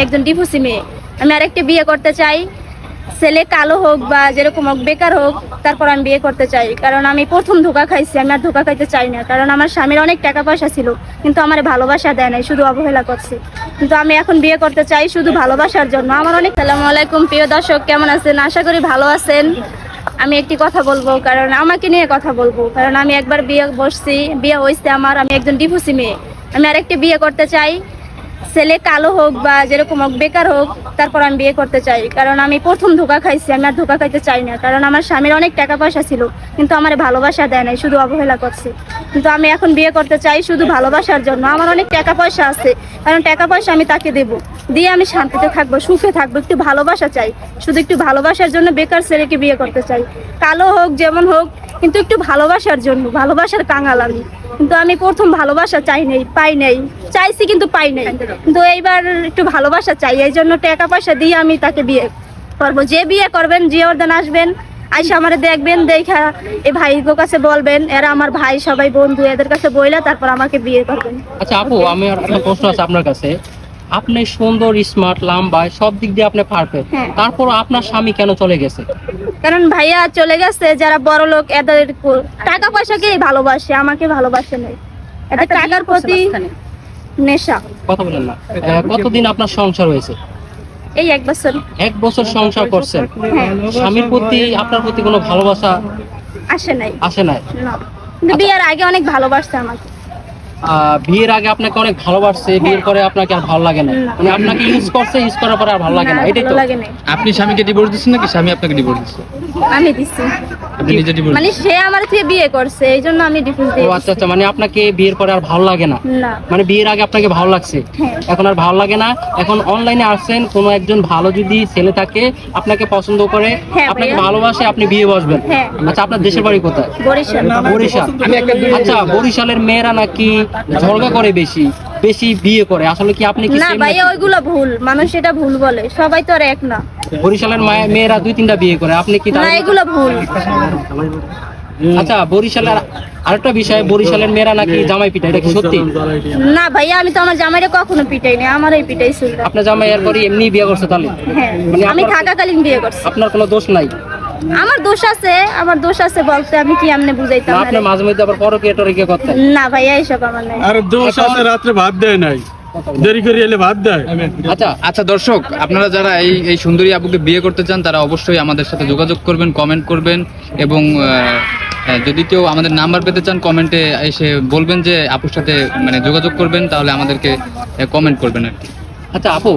একজন ডিভোর্সি মেয়ে। আমি আরেকটা বিয়ে করতে চাই, ছেলে কালো হোক বা যেরকম হোক, বেকার হোক, তারপর আমি বিয়ে করতে চাই। কারণ আমি প্রথম ধোঁকা খাইছি, আমি আর ধোঁকা খাইতে চাই না। কারণ আমার স্বামীর অনেক টাকা পয়সা ছিল, কিন্তু আমার ভালোবাসা দেয় নাই, শুধু অবহেলা করছে। কিন্তু আমি এখন বিয়ে করতে চাই শুধু ভালোবাসার জন্য। আমার অনেক। আসসালামু আলাইকুম প্রিয় দর্শক, কেমন আছেন? আশা করি ভালো আছেন। আমি একটি কথা বলবো, কারণ আমাকে নিয়ে কথা বলবো। কারণ আমি একবার বিয়ে বসছি, বিয়ে হয়েছে আমার, আমি একজন ডিভোর্সি মেয়ে। আমি আরেকটা বিয়ে করতে চাই, ছেলে কালো হোক বা যেরকম হোক, বেকার হোক, তারপর আমি বিয়ে করতে চাই। কারণ আমি প্রথম ধোঁকা খাইছি, আমি আর ধোঁকা খাইতে চাই না। কারণ আমার স্বামীর অনেক টাকা পয়সা ছিল, কিন্তু আমার ভালোবাসা দেয় নাই, শুধু অবহেলা করছে। কিন্তু আমি এখন বিয়ে করতে চাই শুধু ভালোবাসার জন্য। আমার অনেক টাকা পয়সা আছে, কারণ টাকা পয়সা আমি তাকে দেবো, দিয়ে আমি শান্তিতে থাকবো, সুখে থাকবো। একটু ভালোবাসা চাই, শুধু একটু ভালোবাসার জন্য বেকার ছেলেকে বিয়ে করতে চাই। কালো হোক, যেমন হোক, কিন্তু একটু ভালোবাসার জন্য। ভালোবাসার কাঙাল আমি। কিন্তু আমি প্রথম ভালোবাসা চাই নাই, পাই নাই, চাইছি কিন্তু পাই নাই। কিন্তু এইবার একটু ভালোবাসা চাই, এই জন্য টাকা পয়সা দিয়ে আমি তাকে বিয়ে করবো। যে বিয়ে করবেন, যে ওরদান আসবেন, আইসা আমারে দেখবেন, দেখা এই ভাইগো কাছে বলবেন, এরা আমার ভাই, সবাই বন্ধু, এদের কাছে বইলা তারপর আমাকে বিয়ে করবেন। আচ্ছা আপু, আমি আর একটা প্রশ্ন আছে আপনার কাছে। আপনি সুন্দর, স্মার্ট, লম্বা, সব দিক দিয়ে আপনি পারফেক্ট, হ্যাঁ। তারপর আপনার স্বামী কেন চলে গেছে? কারণ ভাইয়া চলে গেছে, যারা বড় লোক, এদের টাকা পয়সাকেই ভালোবাসে, আমাকে ভালোবাসে নাই। এদের টাকার প্রতি নেশা। কথা বলেন না। কতদিন আপনার সংসার হয়েছে? এই 1 বছর। 1 বছর সংসার করছেন। হ্যাঁ। স্বামীর প্রতি আপনার প্রতি কোনো ভালোবাসা আসে নাই। আসে নাই? না। কিন্তু বিয়ের আগে অনেক ভালোবাসছে আমাকে। বিয়ের আগে আপনাকে অনেক ভালোবাসছে, বিয়ের পরে আপনাকে আর ভালো লাগে না, না। মানে আপনাকে ইউজ করছে, ইউজ করার পরে আর ভালো লাগে না, না, এটাই তো? ভালো লাগে নাই। আপনি স্বামীকে ডিভোর্স দিচ্ছেন নাকি স্বামী আপনাকে ডিভোর্স দিচ্ছে? আমি দিছি। আপনি নিজে ডিভোর্স? মানে সে আমার থেকে বিয়ে করছে, এই জন্য আমি ডিভোর্স ও দিয়ে আচ্ছা আচ্ছা, মানে আপনাকে বিয়ের পরে আর ভালো লাগে না? না। মানে বিয়ের আগে আপনাকে ভালো লাগছে, হ্যাঁ। এখন আর ভালো লাগে না। এখন অনলাইনে আসছেন, কোনো একজন ভালো যদি ছেলে থাকে, আপনাকে পছন্দ করে, হ্যাঁ, আপনাকে ভাইয়া। ভালোবাসে, আপনি বিয়ে বসবেন। হ্যাঁ। আচ্ছা, আপনার দেশের বাড়ি কোথায়? বরিশাল। বরিশাল। আচ্ছা, বরিশালের মেয়েরা নাকি ঝগড়া করে বেশি বেশি বিয়ে করে, আসলে কি আপনি কি না same ভাইয়া, নাকি? ওইগুলো ভুল, মানুষ এটা ভুল বলে, সবাই তো আর এক না। বরিশালের মেয়েরা 2-3টা বিয়ে করে, আপনি কি না, তার? এগুলো ভুল। আচ্ছা, বরিশালের আরেকটা বিষয়, বরিশালের মেয়েরা নাকি জামাই পিটা, এটা কি সত্যি? না ভাইয়া, আমি তো আমার জামাইরে কখনো পিটাই নাই, আমারই পিটাইছিল। আপনার জামাই এরপরই এমনি বিয়ে করছে তাহলে? হ্যাঁ, মানে আমি আপনার- থাকাকালীন বিয়ে করছি। আপনার কোনো দোষ নাই? আমার দোষ আছে, আমার দোষ আছে বলতে আমি কি আমনে বুঝাইতাম না, না আপনার রে? মাঝে মধ্যে আবার পরকীয়া টরকীয়া করতেন? না ভাইয়া, এইসব আমার নাই। আর দোষ আছে, রাত্রে ভাত দেয় নাই, দেরি করে এলে ভাত দেয়। আচ্ছা আচ্ছা দর্শক, আপনারা যারা এই সুন্দরী আপুকে বিয়ে করতে চান তারা অবশ্যই আমাদের সাথে যোগাযোগ করবেন, কমেন্ট করবেন, এবং যদি কেউ আমাদের নাম্বার পেতে চান কমেন্টে এসে বলবেন যে আপুর সাথে মানে যোগাযোগ করবেন, তাহলে আমাদেরকে কমেন্ট করবেন আর কি। আচ্ছা আপু,